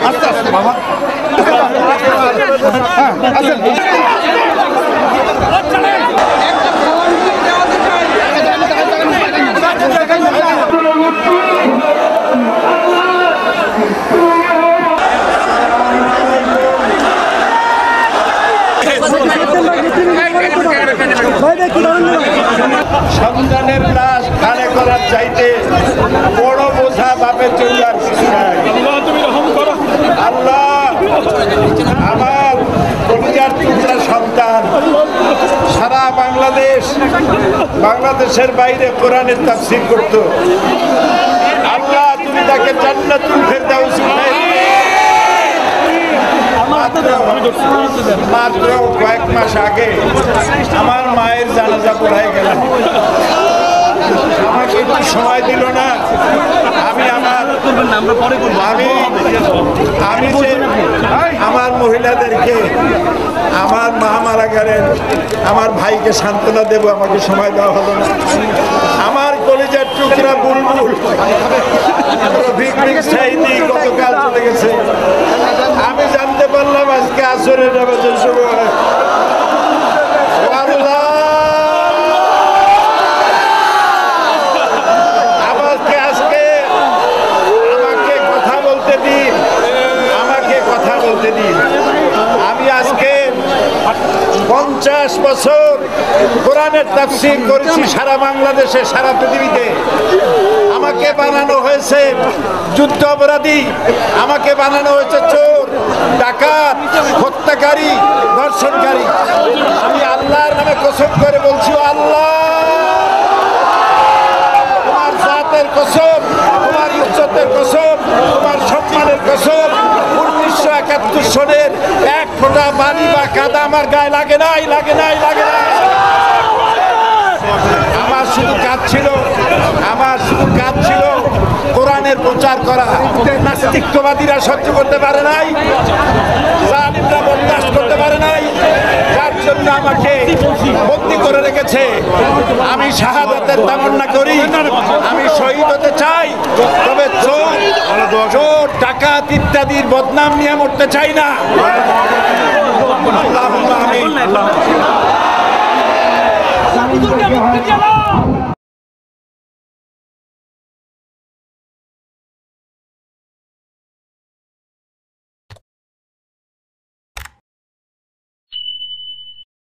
আস্তে আস্তে বাবা। সন্তানের লাশ খালে করার চাইতে বড় বোঝা বাপের জন্য আর কিছু নাই। আল্লাহ আমার কলিজার টুকরা সন্তান সারা বাংলাদেশের বাইরে কোরআনের তাফসীর করত। আল্লাহ তুমি তাকে জান্নাতুল ফেরদাউস মাত্র কয়েক মাস আগে আমার মায়ের জানাজা পড়ায় গেলাম। আমাকে একটু সময় দিল না। আমার মহিলাদেরকে আমার মা মারা গেলেন, আমার ভাইকে সান্ত্বনা দেব, আমাকে সময় দেওয়া হলো না। আমার কলিজার টুকরা বুলবুল গতকাল চলে গেছে। আমি জানতে পারলাম আজকে আসরের নামাজের সময়। আমি আজকে 50 বছর কোরআনের তাফসীর করেছি সারা বাংলাদেশে, সারা পৃথিবীতে। আমাকে বানানো হয়েছে যুদ্ধ অপরাধী, আমাকে বানানো হয়েছে চোর, ডাকাত, হত্যাকারী, ধর্ষণকারী। আমি আল্লাহর নামে কসম করে বলছি, আল্লাহ তোমার জাতের কসম, তোমার ইজ্জতের কসম, তোমার সম্মানের কসম, 1971 সনের এক ফোঁটা পানি বা কাদা আমার গায়ে লাগে নাই। আমার শুধু কাজ ছিল কোরআনের প্রচার করা। নাস্তিকবাদীরা সহ্য করতে পারে নাই, জালিমরা বরদাস্ত করতে পারে নাই, যার জন্য আমাকে বন্দী করে রেখেছে। আমি শাহাদাতের তামান্না করি, আমি শহীদ হতে চাই, তবে চোর ডাকাত ইত্যাদির বদনাম নিয়ে মরতে চাই না। আমিন।